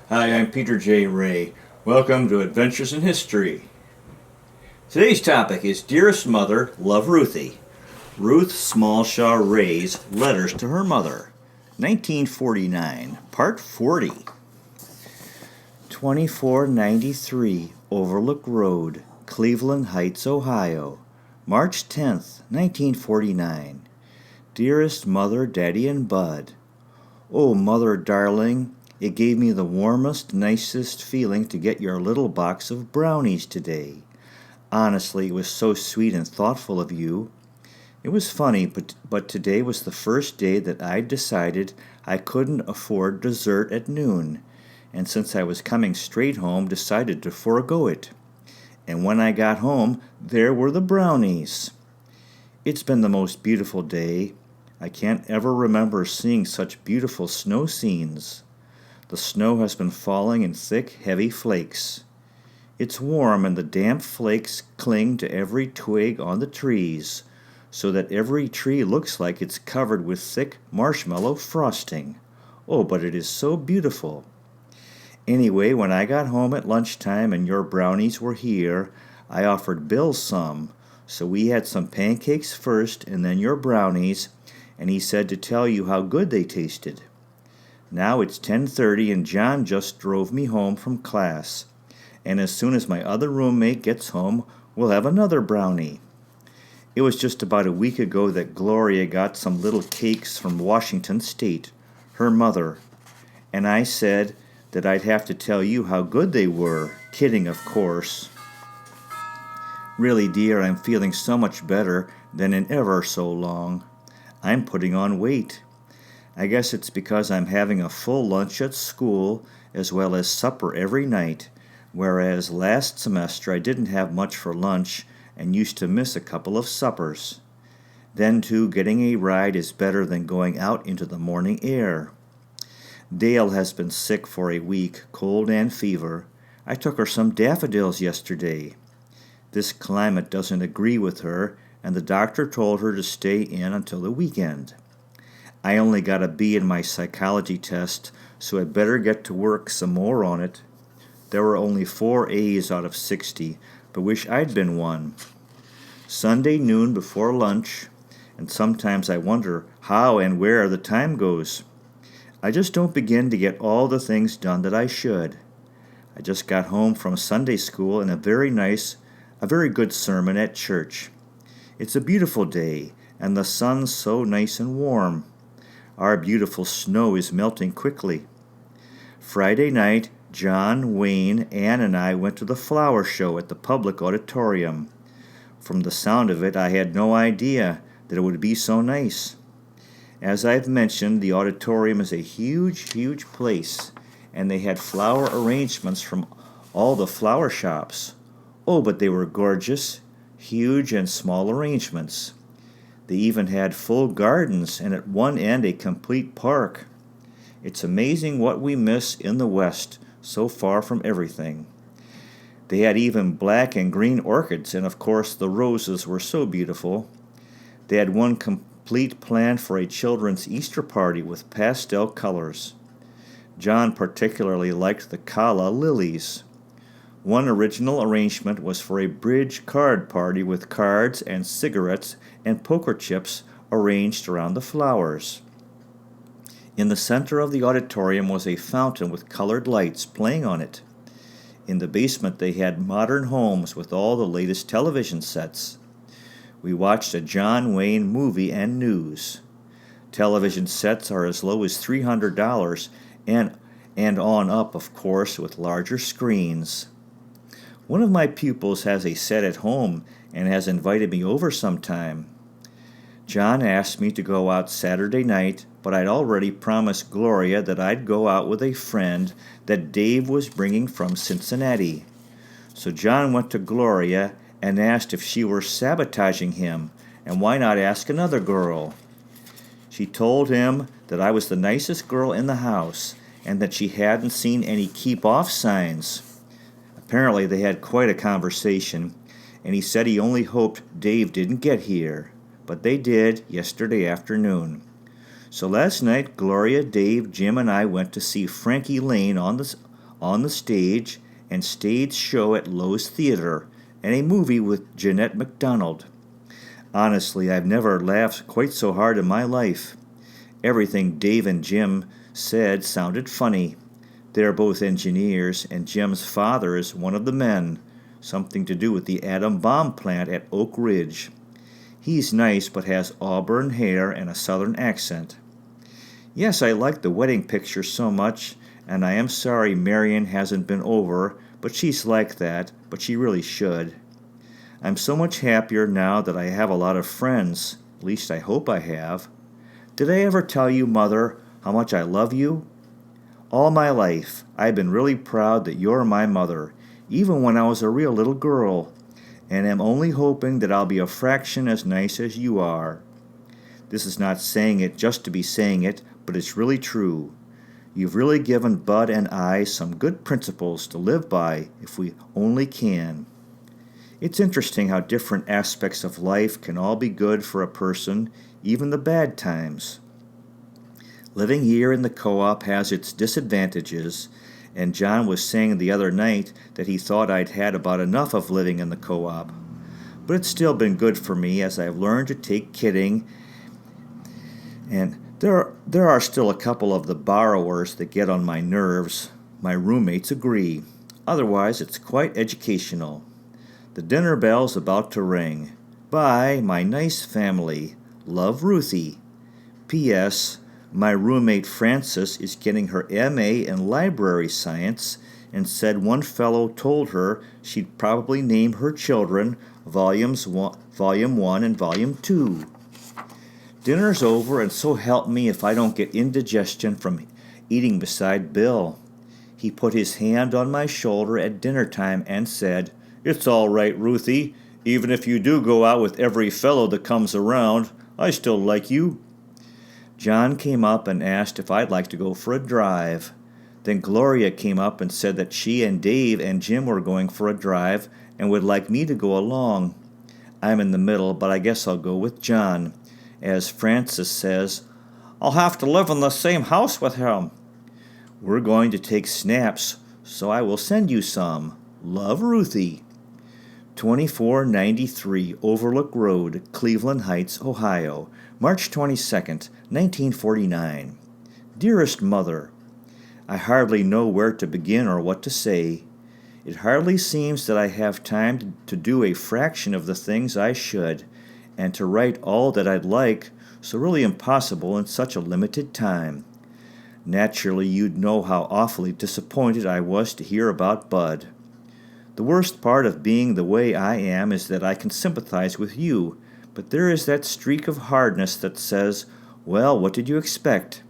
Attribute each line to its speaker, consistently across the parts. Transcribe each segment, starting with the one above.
Speaker 1: Hi, I'm Peter J. Ray. Welcome to Adventures in History. Today's topic is Dearest Mother, Love Ruthie. Ruth Smallshaw Ray's Letters to Her Mother. 1949, Part 40. 2493 Overlook Road, Cleveland Heights, Ohio. March 10th, 1949. Dearest Mother, Daddy, and Bud. Oh, Mother darling, it gave me the warmest, nicest feeling to get your little box of brownies today. Honestly, it was so sweet and thoughtful of you. It was funny, but today was the first day that I'd decided I couldn't afford dessert at noon, and since I was coming straight home, decided to forego it. And when I got home, there were the brownies. It's been the most beautiful day. I can't ever remember seeing such beautiful snow scenes. The snow has been falling in thick, heavy flakes. It's warm and the damp flakes cling to every twig on the trees, so that every tree looks like it's covered with thick marshmallow frosting. Oh, but it is so beautiful. Anyway, when I got home at lunchtime and your brownies were here, I offered Bill some, so we had some pancakes first and then your brownies, and he said to tell you how good they tasted. Now it's 10:30 and John just drove me home from class, and as soon as my other roommate gets home, we'll have another brownie. It was just about a week ago that Gloria got some little cakes from Washington State, her mother, and I said that I'd have to tell you how good they were, kidding of course. Really, dear, I'm feeling so much better than in ever so long. I'm putting on weight. I guess it's because I'm having a full lunch at school as well as supper every night, whereas last semester I didn't have much for lunch and used to miss a couple of suppers. Then, too, getting a ride is better than going out into the morning air. Dale has been sick for a week, cold and fever. I took her some daffodils yesterday. This climate doesn't agree with her, and the doctor told her to stay in until the weekend. I only got a B in my psychology test, so I'd better get to work some more on it. There were only 4 A's out of 60, but wish I'd been one. Sunday noon before lunch, and sometimes I wonder how and where the time goes. I just don't begin to get all the things done that I should. I just got home from Sunday school and a very good sermon at church. It's a beautiful day, and the sun's so nice and warm. Our beautiful snow is melting quickly. Friday night, John, Wayne, Ann, and I went to the flower show at the public auditorium. From the sound of it, I had no idea that it would be so nice. As I've mentioned, the auditorium is a huge, huge place, and they had flower arrangements from all the flower shops. Oh, but they were gorgeous, huge and small arrangements. They even had full gardens and at one end a complete park. It's amazing what we miss in the West, so far from everything. They had even black and green orchids, and of course the roses were so beautiful. They had one complete plan for a children's Easter party with pastel colors. John particularly liked the calla lilies. One original arrangement was for a bridge card party with cards and cigarettes and poker chips arranged around the flowers. In the center of the auditorium was a fountain with colored lights playing on it. In the basement they had modern homes with all the latest television sets. We watched a John Wayne movie and news. Television sets are as low as $300 and on up, of course, with larger screens. One of my pupils has a set at home and has invited me over sometime. John asked me to go out Saturday night, but I'd already promised Gloria that I'd go out with a friend that Dave was bringing from Cincinnati. So John went to Gloria and asked if she were sabotaging him, and why not ask another girl. She told him that I was the nicest girl in the house and that she hadn't seen any keep-off signs. Apparently they had quite a conversation, and he said he only hoped Dave didn't get here, but they did yesterday afternoon. So last night, Gloria, Dave, Jim, and I went to see Frankie Lane on on the stage, and stage show at Lowe's Theater, and a movie with Jeanette MacDonald. Honestly, I've never laughed quite so hard in my life. Everything Dave and Jim said sounded funny. They're both engineers, and Jim's father is one of the men, something to do with the atom bomb plant at Oak Ridge. He's nice but has auburn hair and a southern accent. Yes, I like the wedding picture so much, and I am sorry Marion hasn't been over, but she's like that, but she really should. I'm so much happier now that I have a lot of friends, at least I hope I have. Did I ever tell you, Mother, how much I love you? All my life, I've been really proud that you're my mother, even when I was a real little girl, and am only hoping that I'll be a fraction as nice as you are. This is not saying it just to be saying it, but it's really true. You've really given Bud and I some good principles to live by if we only can. It's interesting how different aspects of life can all be good for a person, even the bad times. Living here in the co-op has its disadvantages, and John was saying the other night that he thought I'd had about enough of living in the co-op. But it's still been good for me as I've learned to take kidding, and there are still a couple of the borrowers that get on my nerves. My roommates agree. Otherwise, it's quite educational. The dinner bell's about to ring. Bye, my nice family. Love, Ruthie. P.S. My roommate Frances is getting her M.A. in library science and said one fellow told her she'd probably name her children Volume 1 and Volume 2. Dinner's over, and so help me if I don't get indigestion from eating beside Bill. He put his hand on my shoulder at dinner time and said, "It's all right, Ruthie. Even if you do go out with every fellow that comes around, I still like you." John came up and asked if I'd like to go for a drive. Then Gloria came up and said that she and Dave and Jim were going for a drive and would like me to go along. I'm in the middle, but I guess I'll go with John. As Frances says, I'll have to live in the same house with him. We're going to take snaps, so I will send you some. Love, Ruthie. 2493 Overlook Road, Cleveland Heights, Ohio, March 22nd, 1949. Dearest Mother, I hardly know where to begin or what to say. It hardly seems that I have time to do a fraction of the things I should, and to write all that I'd like, so really impossible in such a limited time. Naturally, you'd know how awfully disappointed I was to hear about Bud. The worst part of being the way I am is that I can sympathize with you, but there is that streak of hardness that says, well, what did you expect?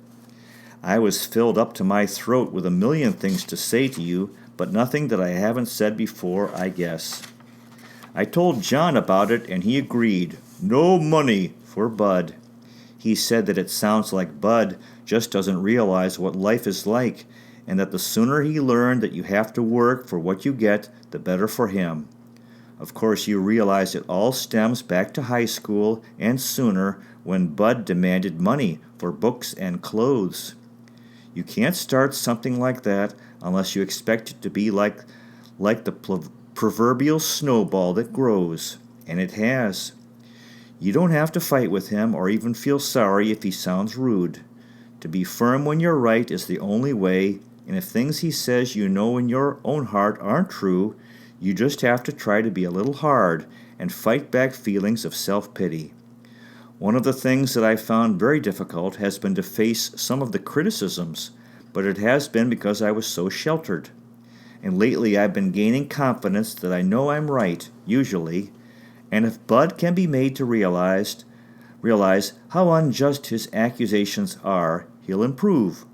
Speaker 1: I was filled up to my throat with a million things to say to you, but nothing that I haven't said before, I guess. I told John about it, and he agreed. No money for Bud. He said that it sounds like Bud just doesn't realize what life is like, and that the sooner he learned that you have to work for what you get, the better for him. Of course, you realize it all stems back to high school and sooner, when Bud demanded money for books and clothes. You can't start something like that unless you expect it to be like the proverbial snowball that grows, and it has. You don't have to fight with him or even feel sorry if he sounds rude. To be firm when you're right is the only way, and if things he says you know in your own heart aren't true, you just have to try to be a little hard and fight back feelings of self-pity. One of the things that I've found very difficult has been to face some of the criticisms, but it has been because I was so sheltered. And lately I've been gaining confidence that I know I'm right, usually, and if Bud can be made to realize how unjust his accusations are, he'll improve.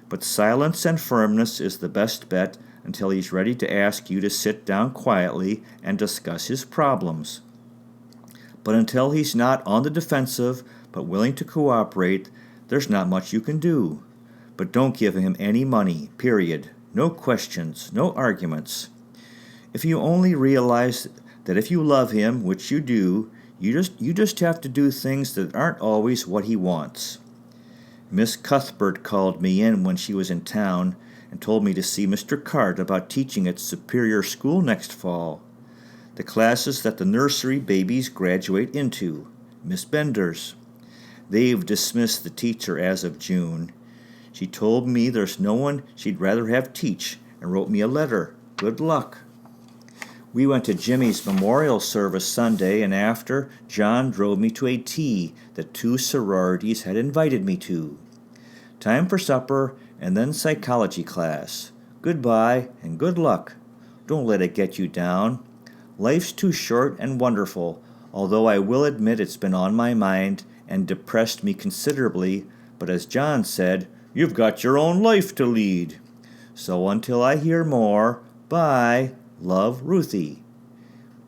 Speaker 1: But silence and firmness is the best bet until he's ready to ask you to sit down quietly and discuss his problems. But until he's not on the defensive but willing to cooperate, there's not much you can do. But don't give him any money, period. No questions, no arguments. If you only realize that if you love him, which you do, you just have to do things that aren't always what he wants. Miss Cuthbert called me in when she was in town and told me to see Mr. Cart about teaching at Superior School next fall. The classes that the nursery babies graduate into, Miss Bender's. They've dismissed the teacher as of June. She told me there's no one she'd rather have teach and wrote me a letter. Good luck. We went to Jimmy's memorial service Sunday, and after, John drove me to a tea that 2 sororities had invited me to. Time for supper and then psychology class. Goodbye and good luck. Don't let it get you down. Life's too short and wonderful, although I will admit it's been on my mind and depressed me considerably, but as John said, you've got your own life to lead. So until I hear more, bye. Love, Ruthie.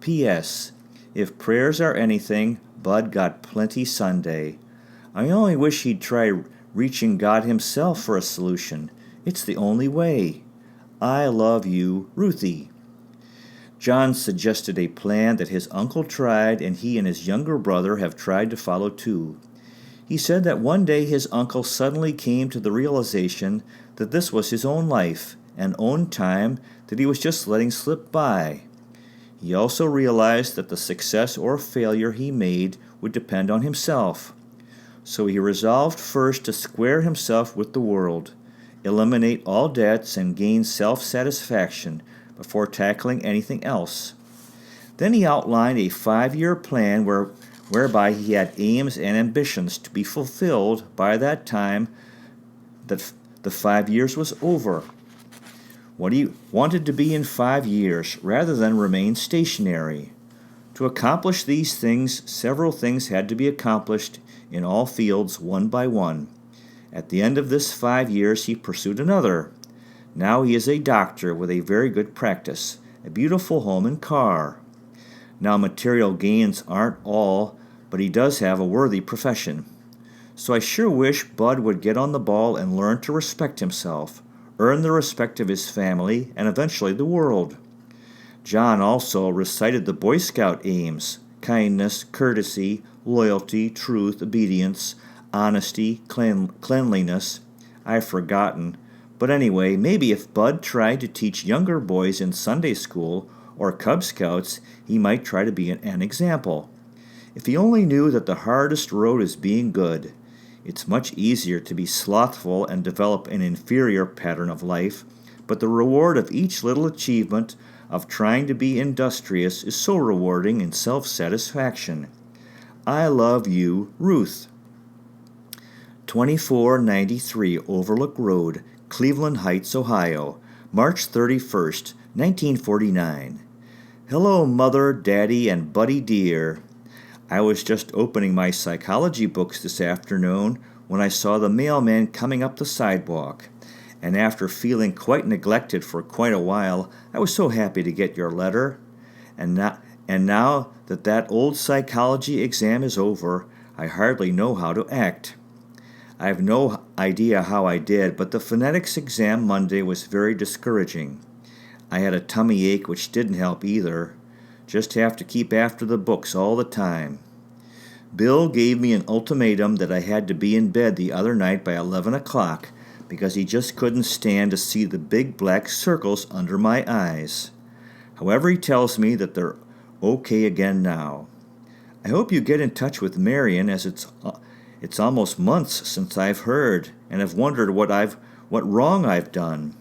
Speaker 1: P.S. If prayers are anything, Bud got plenty Sunday. I only wish he'd try reaching God himself for a solution. It's the only way. I love you, Ruthie. John suggested a plan that his uncle tried and he and his younger brother have tried to follow too. He said that one day his uncle suddenly came to the realization that this was his own life and own time that he was just letting slip by. He also realized that the success or failure he made would depend on himself. So he resolved first to square himself with the world, eliminate all debts, and gain self-satisfaction before tackling anything else. Then he outlined a 5-year plan whereby he had aims and ambitions to be fulfilled by that time that the 5 years was over. What he wanted to be in 5 years rather than remain stationary. To accomplish these things, several things had to be accomplished in all fields one by one. At the end of this 5 years, he pursued another. Now he is a doctor with a very good practice, a beautiful home and car. Now material gains aren't all, but he does have a worthy profession. So I sure wish Bud would get on the ball and learn to respect himself, earn the respect of his family, and eventually the world. John also recited the Boy Scout aims: kindness, courtesy, loyalty, truth, obedience, honesty, cleanliness. I've forgotten. But anyway, maybe if Bud tried to teach younger boys in Sunday school or Cub Scouts, he might try to be an example. If he only knew that the hardest road is being good. It's much easier to be slothful and develop an inferior pattern of life, but the reward of each little achievement of trying to be industrious is so rewarding in self-satisfaction. I love you, Ruth. 2493 Overlook Road, Cleveland Heights, Ohio, March 31st, 1949. Hello, Mother, Daddy, and Buddy dear. I was just opening my psychology books this afternoon when I saw the mailman coming up the sidewalk, and after feeling quite neglected for quite a while, I was so happy to get your letter. And now that that old psychology exam is over, I hardly know how to act. I have no idea how I did, but the phonetics exam Monday was very discouraging. I had a tummy ache which didn't help either. Just have to keep after the books all the time. Bill gave me an ultimatum that I had to be in bed the other night by 11 o'clock because he just couldn't stand to see the big black circles under my eyes. However, he tells me that they're okay again now. I hope you get in touch with Marion, as it's almost months since I've heard, and have wondered what wrong I've done.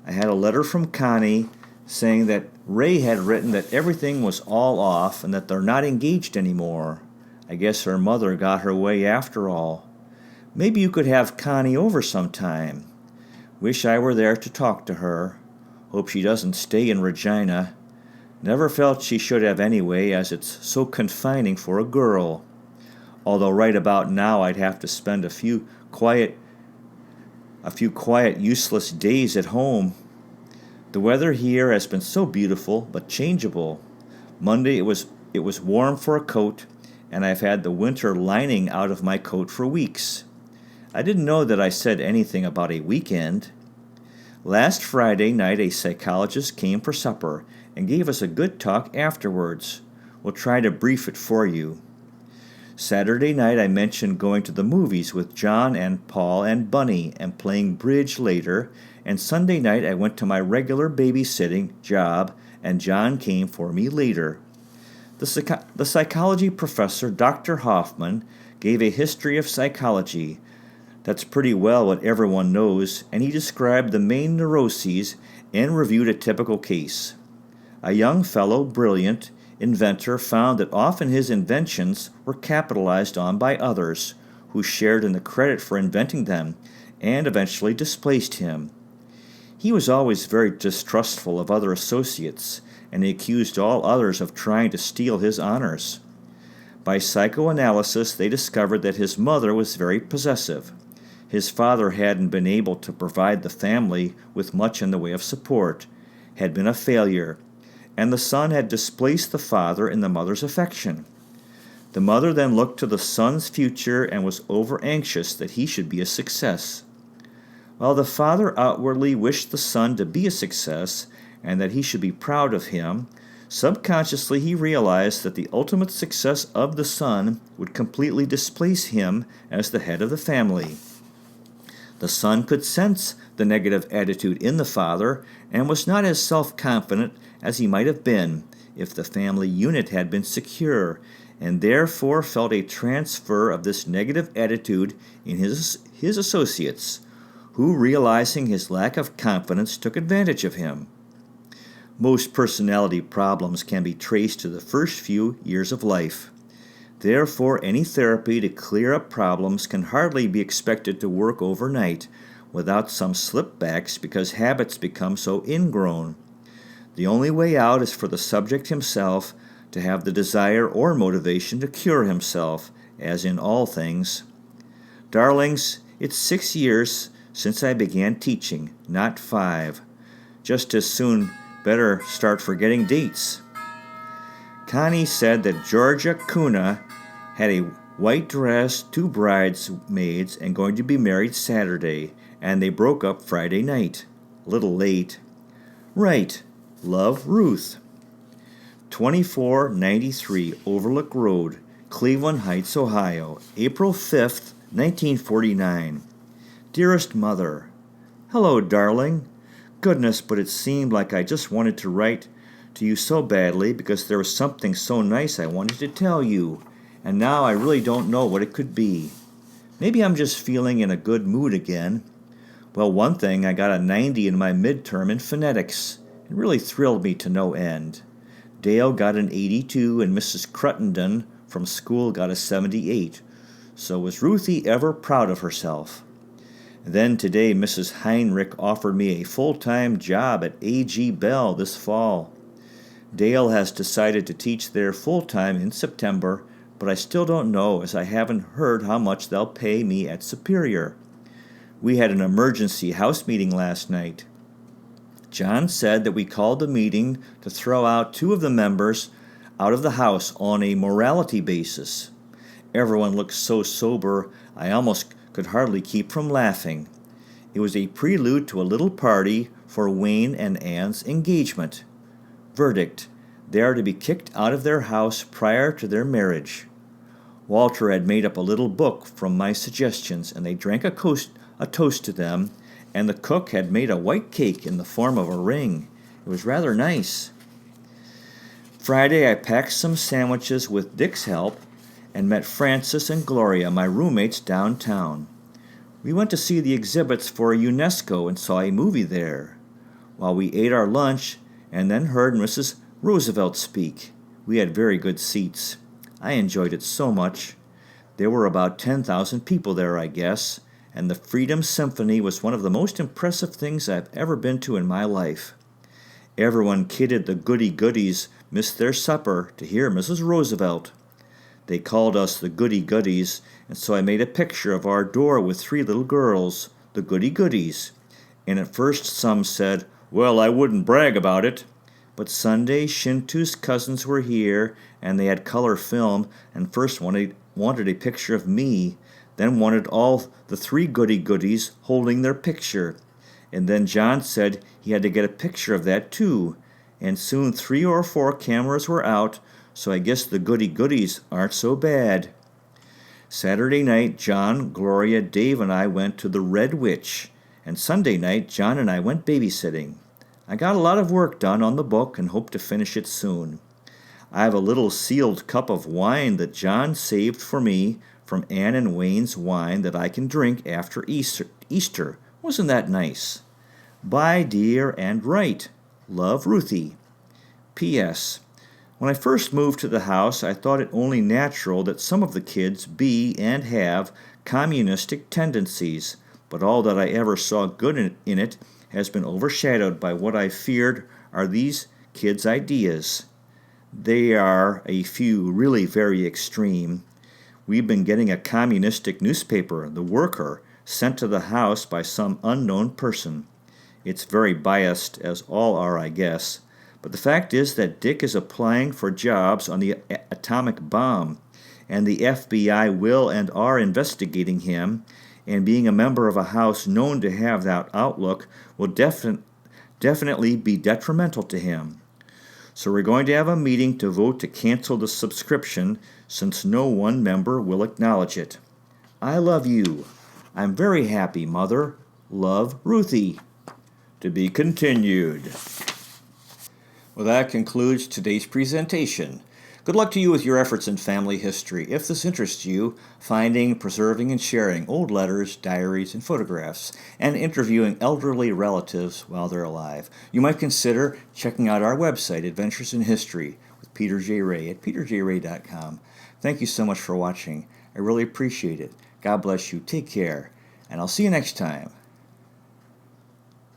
Speaker 1: I had a letter from Connie saying that Ray had written that everything was all off and that they're not engaged anymore. I guess her mother got her way after all. Maybe you could have Connie over sometime. Wish I were there to talk to her. Hope she doesn't stay in Regina. Never felt she should have anyway, as it's so confining for a girl. Although right about now I'd have to spend a few quiet, useless days at home. The weather here has been so beautiful, but changeable. Monday it was warm for a coat, and I've had the winter lining out of my coat for weeks. I didn't know that I said anything about a weekend. Last Friday night a psychologist came for supper and gave us a good talk afterwards. We'll try to brief it for you. Saturday night I mentioned going to the movies with John and Paul and Bunny and playing bridge later, and Sunday night I went to my regular babysitting job and John came for me later. The psychology professor, Dr. Hoffman, gave a history of psychology. That's pretty well what everyone knows, and he described the main neuroses and reviewed a typical case. A young fellow, brilliant, inventor found that often his inventions were capitalized on by others, who shared in the credit for inventing them, and eventually displaced him. He was always very distrustful of other associates, and he accused all others of trying to steal his honors. By psychoanalysis, they discovered that his mother was very possessive. His father hadn't been able to provide the family with much in the way of support, had been a failure, and the son had displaced the father in the mother's affection. The mother then looked to the son's future and was over-anxious that he should be a success. While the father outwardly wished the son to be a success and that he should be proud of him, subconsciously he realized that the ultimate success of the son would completely displace him as the head of the family. The son could sense the negative attitude in the father and was not as self-confident as he might have been if the family unit had been secure, and therefore felt a transfer of this negative attitude in his associates, who, realizing his lack of confidence, took advantage of him. Most personality problems can be traced to the first few years of life. Therefore, any therapy to clear up problems can hardly be expected to work overnight without some slipbacks because habits become so ingrown. The only way out is for the subject himself to have the desire or motivation to cure himself, as in all things. Darlings, it's 6 years since I began teaching, not 5. Just as soon better start forgetting dates. Connie said that Georgia Kuna had a white dress, 2 bridesmaids, and going to be married Saturday, and they broke up Friday night. A little late. Right. Love, Ruth. 2493 Overlook Road, Cleveland Heights, Ohio, April 5th, 1949. Dearest Mother, hello, darling. Goodness, but it seemed like I just wanted to write to you so badly because there was something so nice I wanted to tell you, and now I really don't know what it could be. Maybe I'm just feeling in a good mood again. Well, one thing, I got a 90 in my midterm in phonetics. It really thrilled me to no end. Dale got an 82, and Mrs. Cruttenden from school got a 78. So was Ruthie ever proud of herself? Then today, Mrs. Heinrich offered me a full-time job at A.G. Bell this fall. Dale has decided to teach there full-time in September, but I still don't know as I haven't heard how much they'll pay me at Superior. We had an emergency house meeting last night. John said that we called the meeting to throw out 2 of the members out of the house on a morality basis. Everyone looked so sober I almost could hardly keep from laughing. It was a prelude to a little party for Wayne and Ann's engagement. Verdict: they are to be kicked out of their house prior to their marriage. Walter had made up a little book from my suggestions, and they drank a toast to them, and the cook had made a white cake in the form of a ring. It was rather nice. Friday I packed some sandwiches with Dick's help and met Francis and Gloria, my roommates, downtown. We went to see the exhibits for UNESCO and saw a movie there. While we ate our lunch and then heard Mrs. Roosevelt speak, we had very good seats. I enjoyed it so much. There were about 10,000 people there, I guess, and the Freedom Symphony was one of the most impressive things I've ever been to in my life. Everyone kidded the goody-goodies missed their supper to hear Mrs. Roosevelt. They called us the goody-goodies, and so I made a picture of our door with 3 little girls, the goody-goodies. And at first some said, well, I wouldn't brag about it. But Sunday, Shintu's cousins were here, and they had color film, and first wanted a picture of me, then wanted all the 3 goody-goodies holding their picture. And then John said he had to get a picture of that too. And soon 3 or 4 cameras were out, so I guess the goody-goodies aren't so bad. Saturday night, John, Gloria, Dave, and I went to the Red Witch, and Sunday night, John and I went babysitting. I got a lot of work done on the book and hope to finish it soon. I have a little sealed cup of wine that John saved for me from Anne and Wayne's wine that I can drink after Easter. Wasn't that nice? Bye, dear, and write. Love, Ruthie. P.S. When I first moved to the house, I thought it only natural that some of the kids be and have communistic tendencies, but all that I ever saw good in it has been overshadowed by what I feared are these kids' ideas. They are a few really very extreme. We've been getting a communistic newspaper, The Worker, sent to the house by some unknown person. It's very biased, as all are, I guess. But the fact is that Dick is applying for jobs on the atomic bomb, and the FBI will and are investigating him, and being a member of a house known to have that outlook will definitely be detrimental to him. So we're going to have a meeting to vote to cancel the subscription since no one member will acknowledge it. I love you. I'm very happy, Mother. Love, Ruthie. To be continued. Well, that concludes today's presentation. Good luck to you with your efforts in family history. If this interests you, finding, preserving, and sharing old letters, diaries, and photographs, and interviewing elderly relatives while they're alive, you might consider checking out our website, Adventures in History, with Peter J. Ray at peterjray.com. Thank you so much for watching. I really appreciate it. God bless you. Take care. And I'll see you next time.